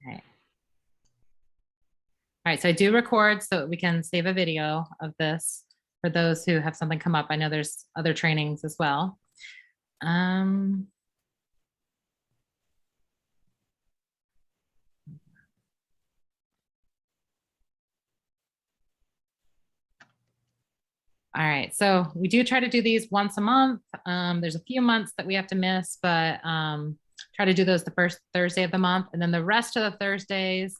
All right. All right, so I do record so we can save a video of this for those who have something come up. I know there's other trainings as well. All right, so we do try to do these once a month. There's a few months that we have to miss, but try to do those the first Thursday of the month. And then the rest of the Thursdays,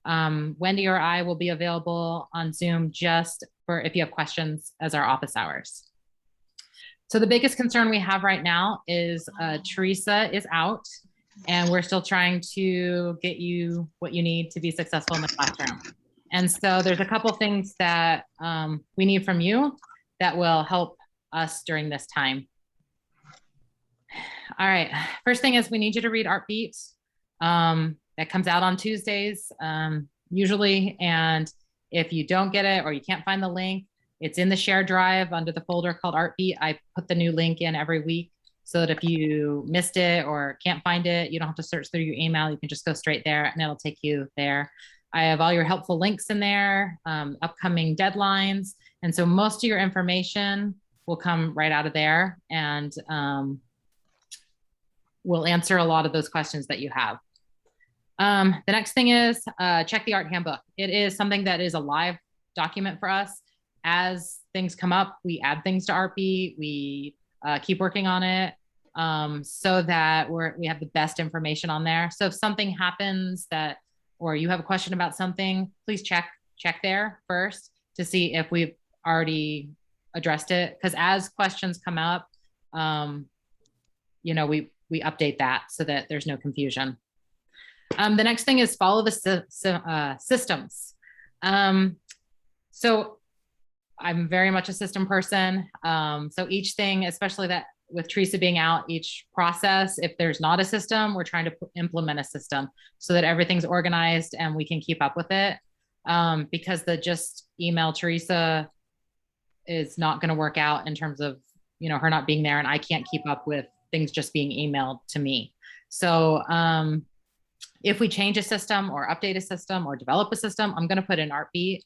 Wendy or I will be available on Zoom just for if you have questions as our office hours. So the biggest concern we have right now is Teresa is out and we're still trying to get you what you need to be successful in the classroom. And so there's a couple things that we need from you that will help us during this time. All right, first thing is we need you to read ArtBeat. That comes out on Tuesdays usually. And if you don't get it or you can't find the link, it's in the shared drive under the folder called ArtBeat. I put the new link in every week so that if you missed it or can't find it, you don't have to search through your email. You can just go straight there and it'll take you there. I have all your helpful links in there, upcoming deadlines. And so most of your information will come right out of there and we'll answer a lot of those questions that you have. The next thing is check the art handbook. It is something that is a live document for us. As things come up, we add things to ArtBeat. We keep working on it so that we have the best information on there. So if something happens that, or you have a question about something, please check there first to see if we've already addressed it. Because as questions come up, you know, we update that so that there's no confusion. The next thing is follow the systems. So I'm very much a system person. So each thing, especially that with Teresa being out, each process, if there's not a system, we're trying to implement a system so that everything's organized and we can keep up with it. Because the just email Teresa is not going to work out in terms of, you know, her not being there and I can't keep up with things just being emailed to me. So if we change a system or update a system or develop a system, I'm going to put in ArtBeat.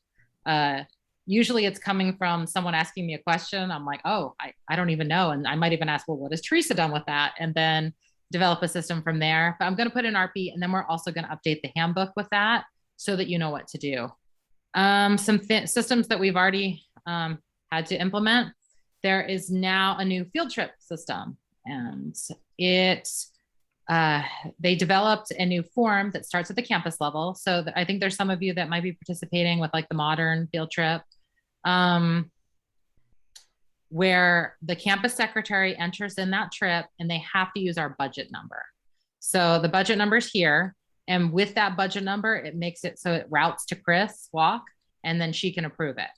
Usually it's coming from someone asking me a question. I'm like, oh, I don't even know. And I might even ask, well, what has Teresa done with that? And then develop a system from there. But I'm going to put in ArtBeat and then we're also going to update the handbook with that so that you know what to do. Some systems that we've already had to implement. There is now a new field trip system and they developed a new form that starts at the campus level. So I think there's some of you that might be participating with like the modern field trip, where the campus secretary enters in that trip and they have to use our budget number. So the budget number is here. And with that budget number, it makes it so it routes to Chris Walk and then she can approve it.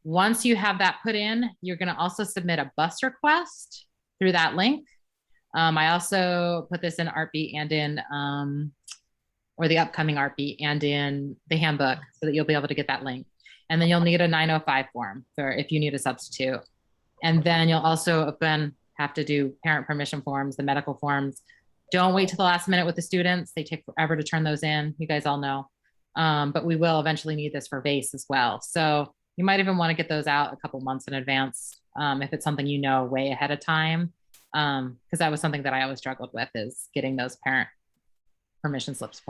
Once you have that put in, you're going to also submit a bus request through that link. I also put this in ArtBeat and in, or the upcoming ArtBeat and in the handbook so that you'll be able to get that link. And then you'll need a 905 form for if you need a substitute. And then you'll also again have to do parent permission forms, the medical forms. Don't wait till the last minute with the students. They take forever to turn those in. You guys all know. But we will eventually need this for VASE as well. So you might even want to get those out a couple months in advance if it's something you know way ahead of time. Because that was something that I always struggled with is getting those parent permission slips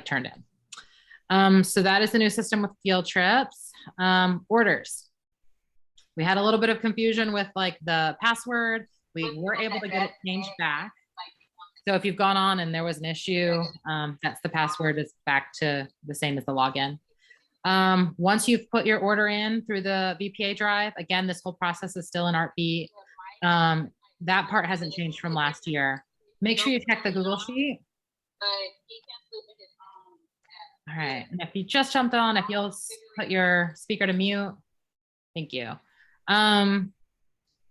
turned in. So that is the new system with field trips. Orders. We had a little bit of confusion with like the password. We were able to get it changed back. So if you've gone on and there was an issue, that's the password is back to the same as the login. Once you've put your order in through the VPA drive, again, this whole process is still in ArtBeat. That part hasn't changed from last year. Make sure you check the Google Sheet. All right, and if you just jumped on, if you'll put your speaker to mute, thank you.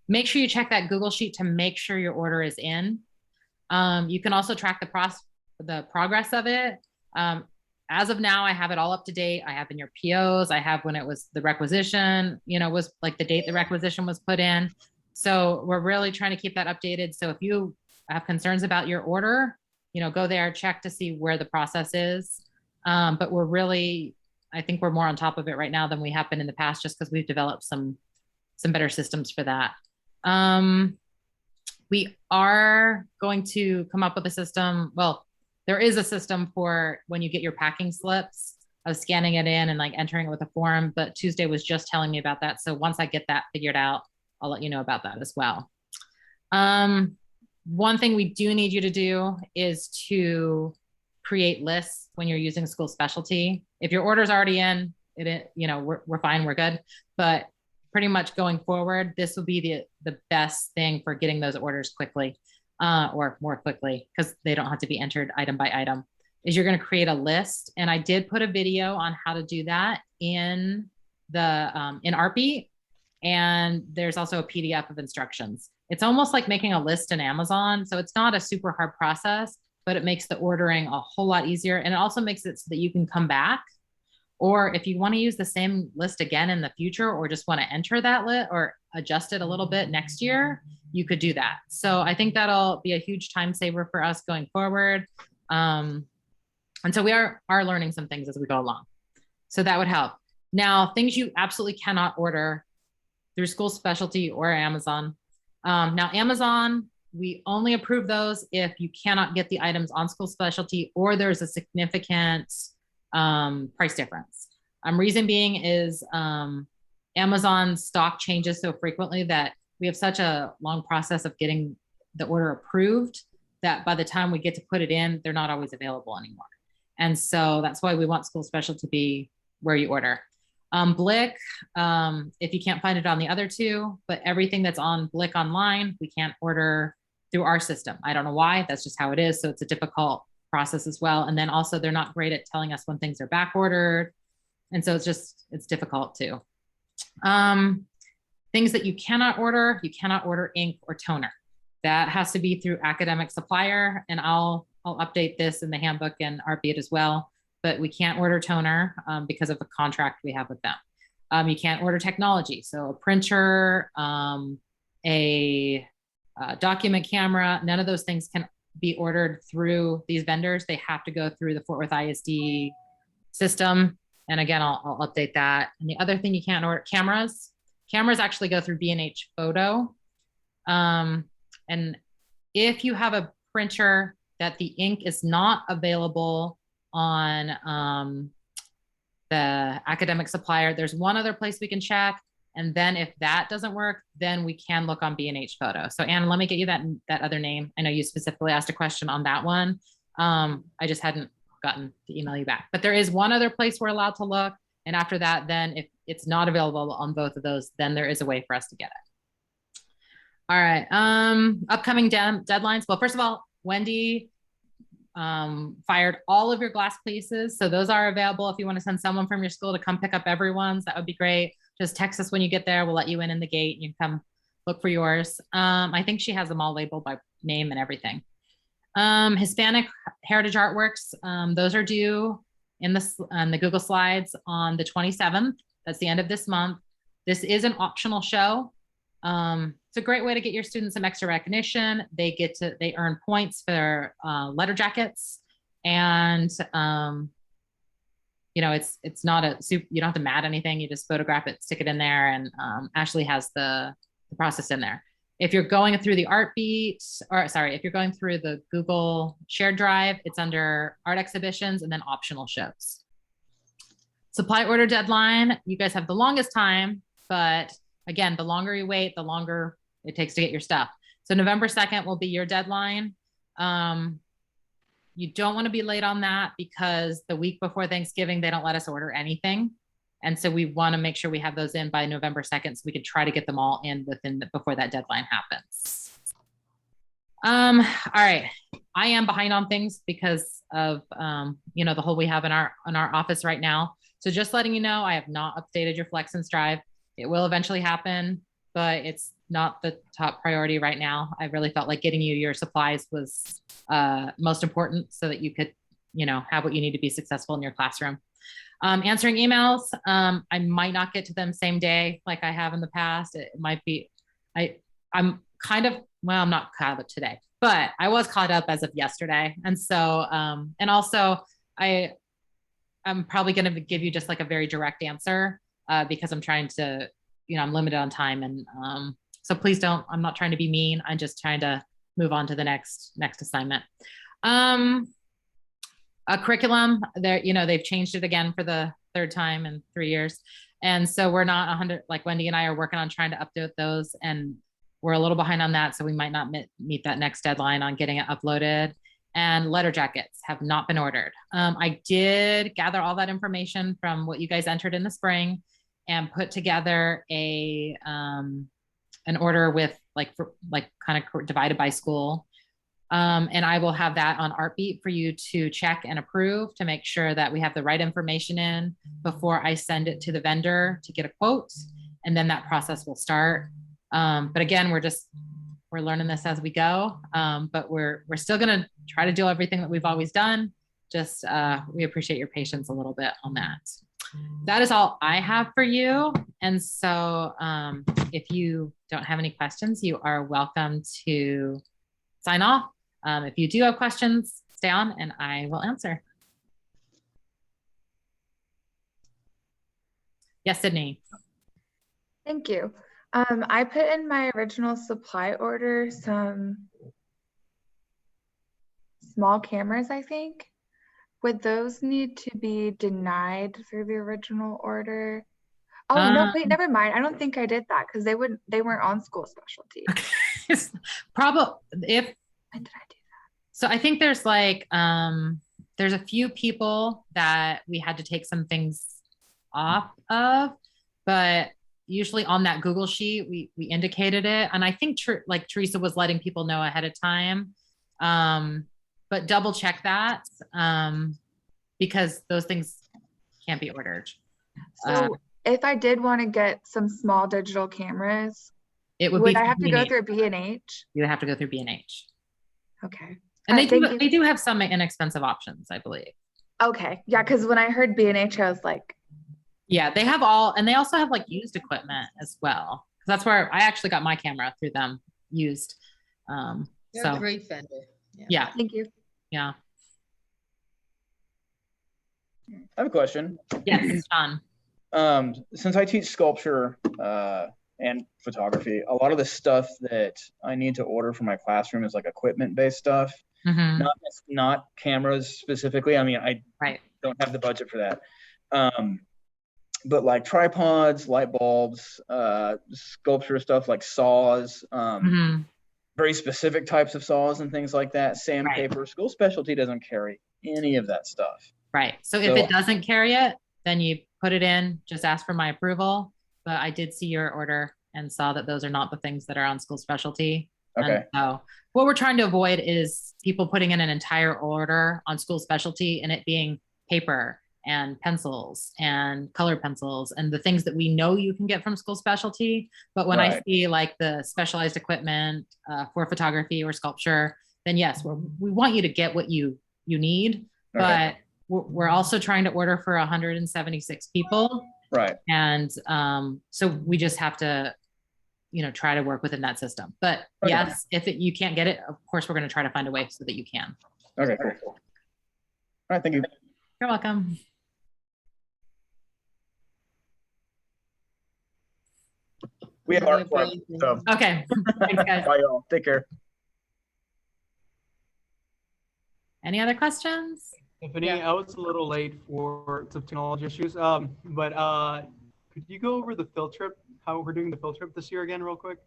Make sure you check that Google Sheet to make sure your order is in. You can also track the progress of it. As of now, I have it all up to date. I have in your POs. I have when it was the requisition, you know, was like the date the requisition was put in. So we're really trying to keep that updated. So if you have concerns about your order, go there, check to see where the process is. But I think we're more on top of it right now than we have been in the past, just because we've developed some better systems for that. We are going to come up with a system. Well, there is a system for when you get your packing slips of scanning it in and like entering it with a form, but Tuesday was just telling me about that. So once I get that figured out, I'll let you know about that as well. One thing we do need you to do is to create lists when you're using school specialty. If your order's already in, we're fine, we're good. But pretty much going forward, this will be the best thing for getting those orders quickly, or more quickly, because they don't have to be entered item by item, is you're going to create a list. And I did put a video on how to do that in ArtBeat. And there's also a PDF of instructions. It's almost like making a list in Amazon. So it's not a super hard process, but it makes the ordering a whole lot easier. And it also makes it so that you can come back. Or if you want to use the same list again in the future, or just want to enter that list or adjust it a little bit next year, you could do that. So I think that'll be a huge time saver for us going forward. And so we are learning some things as we go along. So that would help. Now, things you absolutely cannot order through school specialty or Amazon. Now, Amazon, we only approve those if you cannot get the items on school specialty or there's a significant price difference. Reason being is Amazon stock changes so frequently that we have such a long process of getting the order approved that by the time we get to put it in, they're not always available anymore. And so that's why we want school special to be where you order. Blick, if you can't find it on the other two, but everything that's on Blick online, we can't order through our system. I don't know why, that's just how it is. So it's a difficult process as well. And then also they're not great at telling us when things are back ordered. And so it's difficult too. Things that you cannot order ink or toner. That has to be through academic supplier. And I'll update this in the handbook and ArtBeat as well. But we can't order toner because of the contract we have with them. You can't order technology. So a printer, a document camera, none of those things can be ordered through these vendors. They have to go through the Fort Worth ISD system. And again, I'll update that. And the other thing you can't order, cameras. Cameras actually go through B&H Photo. And if you have a printer that the ink is not available on the academic supplier, there's one other place we can check. And then if that doesn't work, then we can look on B&H Photo. So Anna, let me get you that other name. I know you specifically asked a question on that one. I just hadn't gotten to email you back, but there is one other place we're allowed to look. And after that, then if it's not available on both of those, then there is a way for us to get it. All right. Upcoming deadlines. Well, first of all, Wendy fired all of your glass pieces. So those are available. If you want to send someone from your school to come pick up everyone's, that would be great. Just text us when you get there. We'll let you in the gate. You can come look for yours. I think she has them all labeled by name and everything. Hispanic Heritage Artworks, those are due in the Google Slides on the 27th. That's the end of this month. This is an optional show. It's a great way to get your students some extra recognition. They earn points for letter jackets, and it's not a soup. You don't have to mat anything. You just photograph it, stick it in there, and Ashley has the process in there. If you're going through the if you're going through the Google Shared Drive, it's under art exhibitions and then optional shows. Supply order deadline. You guys have the longest time, but again, the longer you wait, the longer it takes to get your stuff. So November 2nd will be your deadline. You don't want to be late on that because the week before Thanksgiving, they don't let us order anything. And so we want to make sure we have those in by November 2nd so we can try to get them all in before that deadline happens. All right. I am behind on things because of, the hole we have in our office right now. So just letting you know, I have not updated your Flex and Strive. It will eventually happen, but it's not the top priority right now. I really felt like getting you your supplies was most important so that you could, have what you need to be successful in your classroom. Answering emails, I might not get to them same day like I have in the past. It might be, I'm not kind of today, but I was caught up as of yesterday. And so, and also I'm probably going to give you just like a very direct answer, because I'm trying to, I'm limited on time. And, so please don't, I'm not trying to be mean. I'm just trying to move on to the next assignment. A curriculum there, they've changed it again for the third time in 3 years. And so we're not 100, like Wendy and I are working on trying to update those, and we're a little behind on that. So we might not meet that next deadline on getting it uploaded. And letter jackets have not been ordered. I did gather all that information from what you guys entered in the spring and put together an order with kind of divided by school. And I will have that on ArtBeat for you to check and approve to make sure that we have the right information in before I send it to the vendor to get a quote. And then that process will start. But again, we're learning this as we go. But we're still going to try to do everything that we've always done. Just we appreciate your patience a little bit on that. That is all I have for you. And so if you don't have any questions, you are welcome to sign off. If you do have questions, stay on and I will answer. Yes, Sydney. Thank you. I put in my original supply order some small cameras, I think. Would those need to be denied through the original order? Oh, no, wait, never mind. I don't think I did that because they weren't on school specialty. Probably When did I do that? So I think there's there's a few people that we had to take some things off of, but usually on that Google sheet, we indicated it. And I think Teresa was letting people know ahead of time. But double check that because those things can't be ordered. So if I did want to get some small digital cameras, would I have to go through B&H? You have to go through B&H. Okay. And they do have some inexpensive options, I believe. Okay. Yeah, because when I heard B&H, I was like, yeah, they have all, and they also have like used equipment as well. That's where I actually got my camera through them used. They're a great vendor. Yeah. Thank you. Yeah. I have a question. Yes, Sean. Since I teach sculpture and photography, a lot of the stuff that I need to order for my classroom is like equipment-based stuff, not cameras specifically. I mean, I don't have the budget for that. But like tripods, light bulbs, sculpture stuff like saws, very specific types of saws and things like that, sandpaper. School specialty doesn't carry any of that stuff. Right. So if it doesn't carry it, then you put it in, just ask for my approval. But I did see your order and saw that those are not the things that are on school specialty. Okay. And so what we're trying to avoid is people putting in an entire order on school specialty and it being paper and pencils and colored pencils and the things that we know you can get from school specialty. But when I see like the specialized equipment for photography or sculpture, then yes, we want you to get what you need, but we're also trying to order for 176 people. Right. And so we just have to, try to work within that system. But yes, if you can't get it, of course, we're going to try to find a way so that you can. Okay, cool. All right, thank you. You're welcome. We have art club. So. Okay. Thanks, guys. Bye, y'all. Take care. Any other questions? Tiffany, I was a little late for some technology issues, but could you go over the field trip, how we're doing the field trip this year again real quick?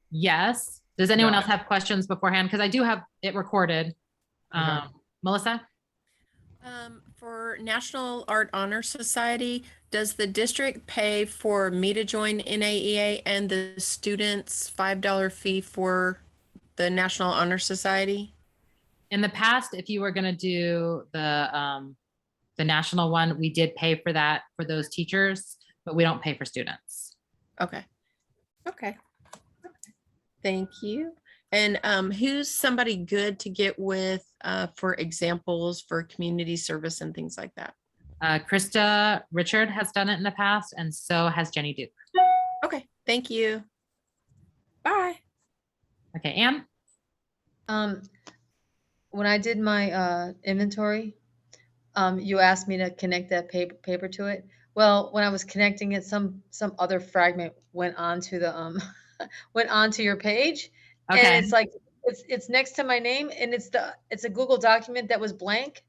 Yes. Does anyone else have questions beforehand? Because I do have it recorded. Melissa? For National Art Honor Society, does the district pay for me to join NAEA and the students' $5 fee for the National Honor Society? In the past, if you were going to do the national one, we did pay for that for those teachers, but we don't pay for students. Okay. Thank you. And who's somebody good to get with for examples for community service and things like that? Krista Richard has done it in the past, and so has Jenny Duke. Okay, thank you. Bye. Okay, Anne? When I did my inventory, you asked me to connect that paper to it. Well, when I was connecting it, some other fragment went onto the went onto your page, and Okay, it's like it's next to my name, and it's a Google document that was blank,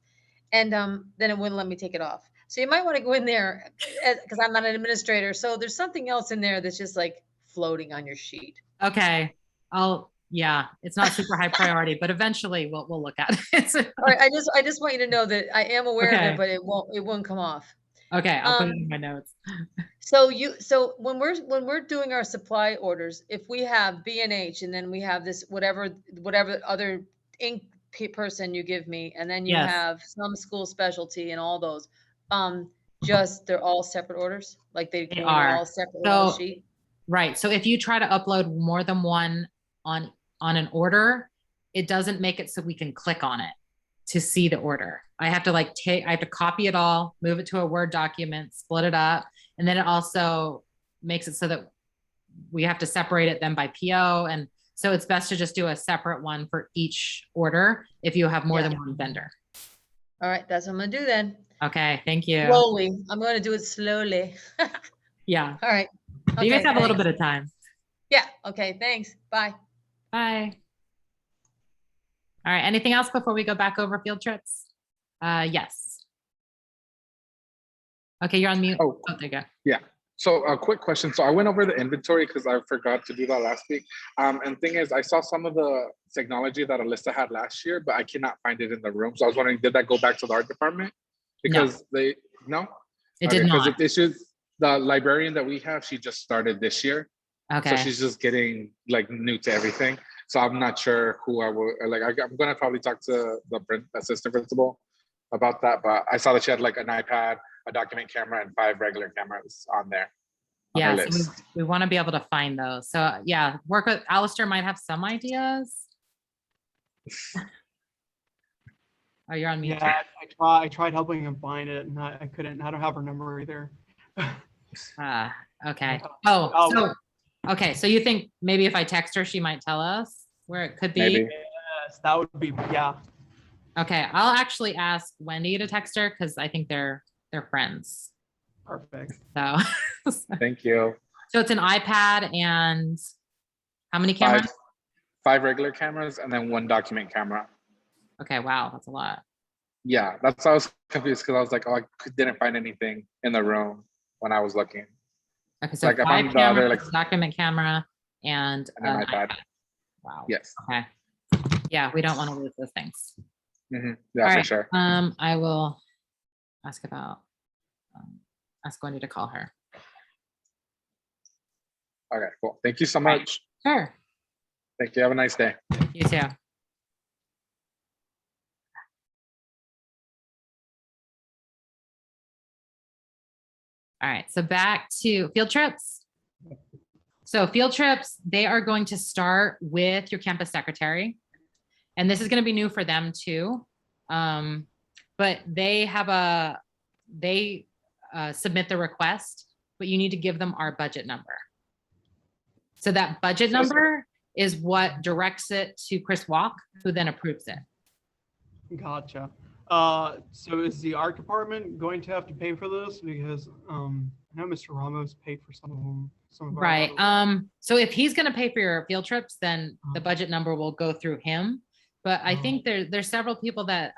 and then it wouldn't let me take it off. So you might want to go in there because I'm not an administrator. So there's something else in there that's just like floating on your sheet. okay. Yeah, it's not super high priority, but eventually we'll look at it. All right, I just want you to know that I am aware of Okay. it, but it won't come off. Okay, I'll put it in my notes. So when we're doing our supply orders, if we have B&H and then we have this whatever other ink person you give me, and then you Yes. have some school specialty and all those, just they're all separate orders, like they go are. all separate on the So- sheet. Right. So if you try to upload more than one on an order, it doesn't make it so we can click on it to see the order. I have to I have to copy it all, move it to a Word document, split it up. And then it also makes it so that we have to separate it then by PO. And so it's best to just do a separate one for each order if you have more Yeah. than one vendor. All right, that's what I'm gonna do then. Okay. Thank you. Slowly, I'm gonna do it slowly. Yeah. All right. You guys Okay, have a little thanks. bit of time. Yeah. Okay. Thanks. Bye. Bye. All right. Anything else before we go back over field trips? Yes. Okay, you're on mute. Oh, Oh, there you go. so a quick question. So I went over the inventory because I forgot to do that last week. And thing is, I saw some of the technology that Alyssa had last year, but I cannot find it in the room. So I was wondering, did that go back to the art department? Because no? It did Because not. the librarian that we have, she just started this year. Okay. So she's just getting like new to everything. So I'm not sure who I will, I'm gonna probably talk to the assistant principal about that, but I saw that she had like an iPad, a document camera, and 5 regular cameras on there. On her Yeah, so list. we want to be able to find those. So yeah, work with Alistair might have some ideas. Oh, you're on mute. Yeah, I tried helping him find it, and I couldn't. I don't have her number either. Okay. Oh. So okay, so you think maybe if I text her, she might tell us where it could be? Maybe. Yes, that would be, yeah. Okay, I'll actually ask Wendy to text her because I think they're friends. Perfect. So Thank you. so it's an iPad and how many cameras? 5 regular cameras and then 1 document camera. Okay, wow, that's a lot. Yeah, that's why I was confused because I was like, oh, I didn't find anything in the room when I was looking. Okay, so Like, if 5 I'm the other, cameras, like- document camera, and And then an iPad. Wow. Yes. Okay. Yeah, we don't want to lose those things. Yeah, All for right. sure. I will ask Wendy to call her. Okay, cool. Thank you so Right. much. Sure. Thank you. Have a nice day. You too. All right, so back to field trips. So field trips, they are going to start with your campus secretary. And this is going to be new for them too. But they submit the request, but you need to give them our budget number. So that budget number is what directs it to Chris Walk, who then approves it. Gotcha. So is the art department going to have to pay for this? Because I know Mr. Ramos paid for some of them. Some of our Right. others. So if he's going to pay for your field trips, then the budget number will go through him. But I think there's several people that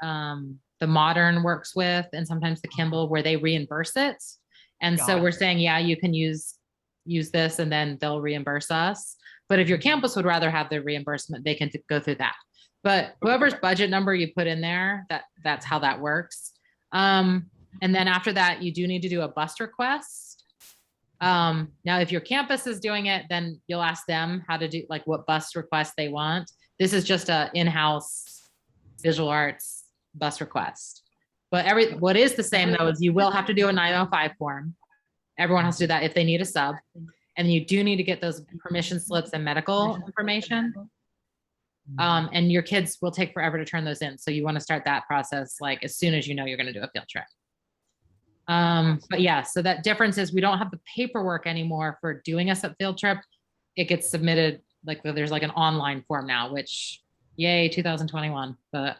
the Modern works with, and sometimes the Kimball, where they reimburse it. And so we're Gotcha. saying, yeah, you can use this, and then they'll reimburse us. But if your campus would rather have the reimbursement, they can go through that. But whoever's budget number you put in there, that's how that works. And then after that, you do need to do a bus request. Now, if your campus is doing it, then you'll ask them how to do, like, what bus request they want. This is just a in-house visual arts bus request. But what is the same though is you will have to do a 905 form. Everyone has to do that if they need a sub. And you do need to get those permission slips and medical information. And your kids will take forever to turn those in. So you want to start that process like as soon as you know you're going to do a field trip. But yeah, so that difference is we don't have the paperwork anymore for doing a field trip. It gets submitted like there's like an online form now, which yay, 2021. But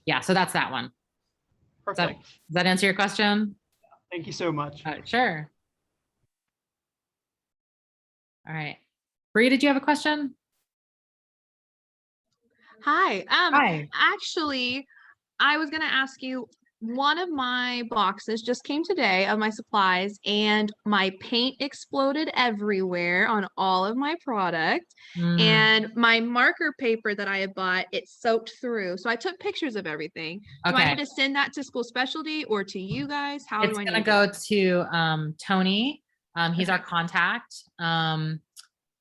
yeah, so that's that one. Perfect. Does that answer your question? Thank you so much. Sure. All right. Bree, did you have a question? Hi. Hi. Actually, I was gonna ask you, one of my boxes just came today of my supplies and my paint exploded everywhere on all of my product. Mm, And my marker paper that I had bought, it soaked through. So I took pictures of everything. Do I okay. need to send that to school specialty or to you guys? How It's do I gonna need go that? to Tony. He's our Okay. contact.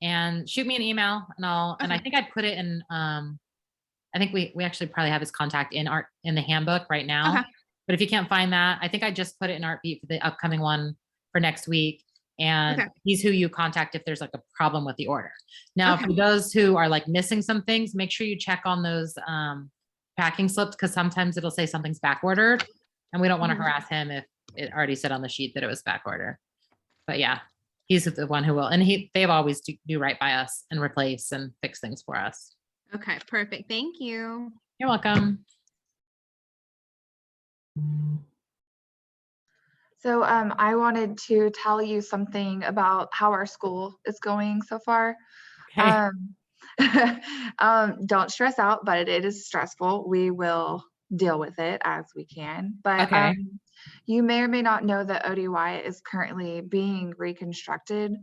And shoot me an email and and I Okay. think I put it in I think we actually probably have his contact in the handbook right now. Okay. But if you can't find that, I think I just put it in ArtBeat for the upcoming one for next week. And Okay. he's who you contact if there's like a problem with the order. Now, Okay. for those who are like missing some things, make sure you check on those packing slips because sometimes it'll say something's back ordered, and we don't want to Mhm. harass him if it already said on the sheet that it was back ordered. But yeah, he's the one who will, and they've always do right by us and replace and fix things for us. Okay, perfect. Thank you. You're welcome. So I wanted to tell you something about how our school is going so far. Okay. Don't stress out, but it is stressful. We will deal with it as we can. But Okay. you may or may not know that ODY is currently being reconstructed.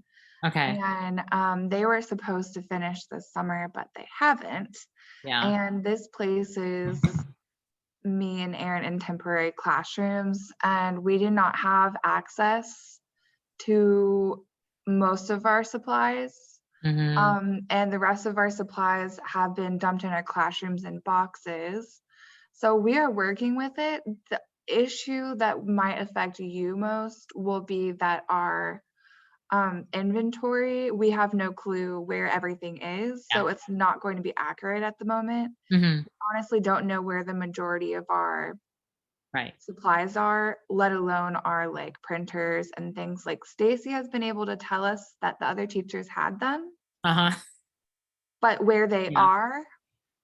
Okay. And they were supposed to finish this summer, but they haven't. Yeah. And this places me and Aaron in temporary classrooms, and we did not have access to most of our supplies. Mhm. And the rest of our supplies have been dumped in our classrooms in boxes. So we are working with it. The issue that might affect you most will be that our inventory, we have no clue where everything is. So it's not going to be accurate at the moment. Mhm. Honestly, don't know where the majority of our Right. supplies are, let alone our like printers and things. Like Stacy has been able to tell us that the other teachers had them, Uh-huh. but where they Yeah. are.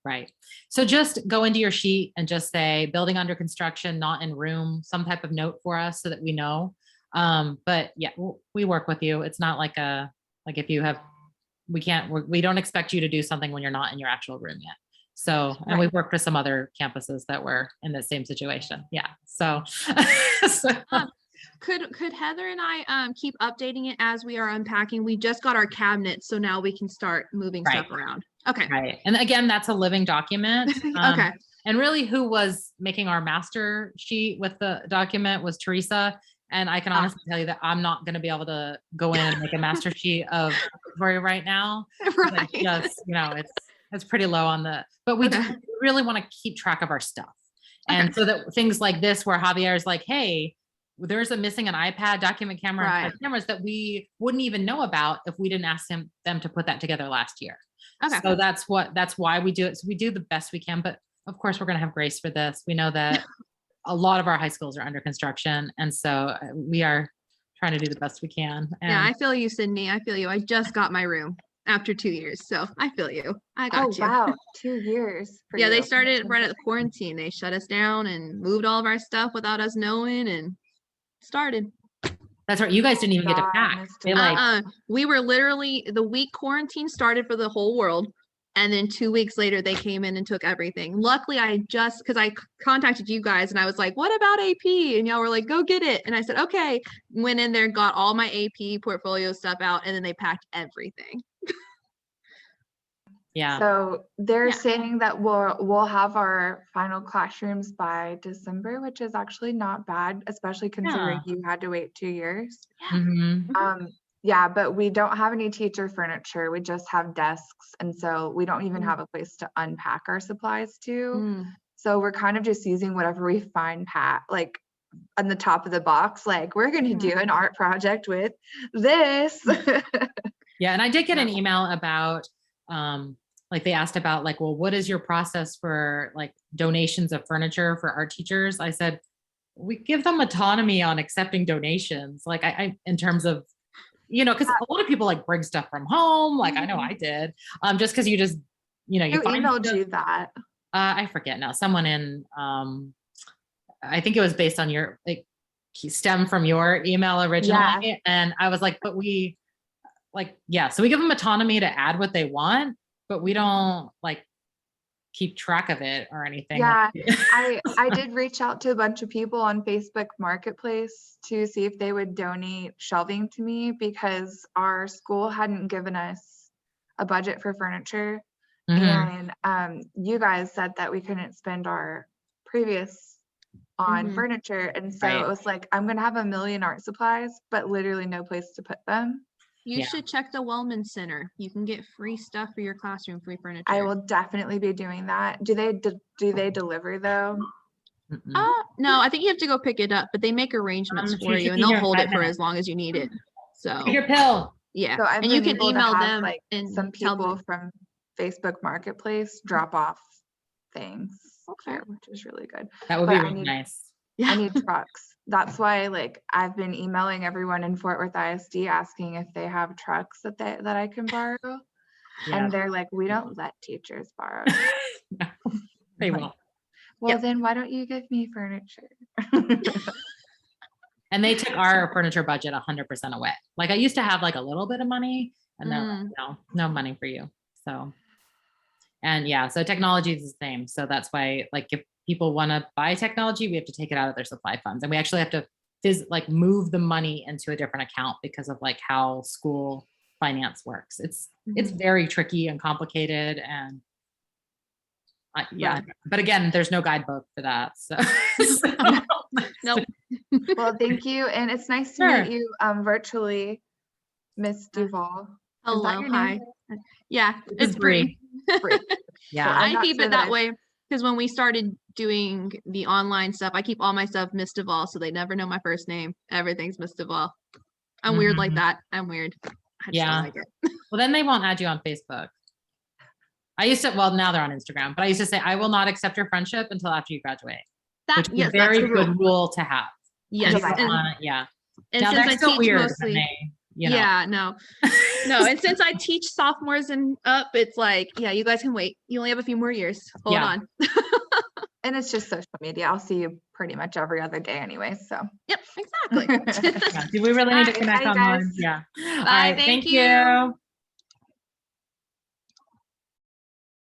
Right. So just go into your sheet and just say building under construction, not in room, some type of note for us so that we know. But yeah, we work with you. It's not like if you have, we don't expect you to do something when you're not in your actual room yet. So, and we've worked with some other campuses that were in the same situation. Yeah. So, Could Heather and I keep updating it as we are unpacking? We just got our cabinets, so now we can start moving Right. stuff around. Okay. right. And again, that's a living document. Okay. And really who was making our master sheet with the document was Teresa. And I can honestly tell you that I'm not going to be able to go in and make a master sheet of Victoria right now. Right. Just, it's pretty low on but we Okay. do really want to keep track of our stuff. And Okay. so that things like this, where Javier is like, hey, there's missing an iPad document camera and Right. 5 cameras that we wouldn't even know about if we didn't ask them to put that together last year. Okay. So that's why we do it. So we do the best we can, but of course we're going to have grace for this. We know that a lot of our high schools are under construction. And so we are trying to do the best we can. And Yeah, I feel you, Sydney. I feel you. I just got my room after 2 years, so I feel you. I got Oh you. wow, 2 years. For Yeah, they you. started right at the quarantine. They shut us down and moved all of our stuff without us knowing and started. that's right. You guys didn't even get to God, pack. Mr. They like, We were literally the week quarantine started for the whole world. And then 2 weeks later, they came in and took everything. Luckily, because I contacted you guys and I was like, what about AP? And y'all were like, go get it. And I said, okay. Went in there, got all my AP portfolio stuff out, and then they packed everything. yeah. So they're Yeah. saying that we'll have our final classrooms by December, which is actually not bad, especially considering you had to wait 2 years. Mhm. Yeah, but we don't have any teacher furniture. We just have desks, and so we don't even have a place to unpack our supplies to. Mm. So we're kind of just using whatever we find like on the top of the box. Like we're going to do an art project with this. Yeah. And I did get an Yeah. email about, like they asked about like, well, what is your process for like donations of furniture for art teachers? I said, we give them autonomy on accepting donations. Like I in terms of, you know, because a lot of people like bring stuff from home. Like I know I did. Just because you just, you know, you Who find emailed stuff- you that? I forget now. Someone in, I think it was based on your like stem from your email originally, and I was like, but we, like, yeah. So we give them autonomy to add what they want, but we don't like keep track of it or anything. Yeah, Like- I did reach out to a bunch of people on Facebook Marketplace to see if they would donate shelving to me because our school hadn't given us a budget for furniture. Mhm. And you guys said that we couldn't spend our previous on Mhm. furniture. And so Right. it was like, I'm gonna have a million art supplies, but literally no place to put them. You Yeah. should check the Wellman Center. You can get free stuff for your classroom, free furniture. I will definitely be doing that. Do they deliver though? Mm-mm. No, I think you have to go pick it up, but they make arrangements for she you should and be they'll here in hold 5 it for minutes. as long as you need it. So Take your pill. yeah, So I've and you been can able to email have, them like, and some tell people them. from Facebook Marketplace drop off things Okay. here, which is really good. That would be But I really need- nice. I need trucks. That's why, like, I've been emailing everyone in Fort Worth ISD asking if they have trucks that I can borrow. Yeah, And they're like, we don't let teachers borrow. they like, will. Well, Yep. then why don't you give me furniture? And they took our furniture budget 100% away. Like I used to have like a little bit of money, and they're like, no money for you. So, and yeah, so technology is the same. So that's why, like, if people want to buy technology, we have to take it out of their supply funds, and we actually have to move the money into a different account because of like how school finance works. It's very tricky and complicated, and yeah. But again, there's no guidebook for that. So, Nope. Well, thank you. And it's nice to Sure. meet you virtually, Miss Duval. Hello, your hi. name? Yeah, This is it's Bree. Bree. yeah. I'm I not keep sure it that that I've- way because when we started doing the online stuff, I keep all my stuff Miss Duval, so they never know my first name. Everything's Miss Duval. I'm weird like Mhm. that. I'm weird. I just Yeah. don't like it. Well, then they won't add you on Facebook. I used to, well, now they're on Instagram, but I used to say, I will not accept your friendship until after you graduate, which is a Yes, that's very the rule. good rule to have. 'Cause Yes, you don't and, wanna- yeah. and Now since they're I still teach weird when mostly, they, you know. yeah, no, and since I teach sophomores and up, it's like, yeah, you guys can wait. You only have a few more years. Hold Yeah. on. And it's just social media. I'll see you pretty much every other day anyway. So Yep, exactly. Yeah. Do we really need to Alright, connect bye, online? guys. Yeah. All Bye, right. thank Thank you.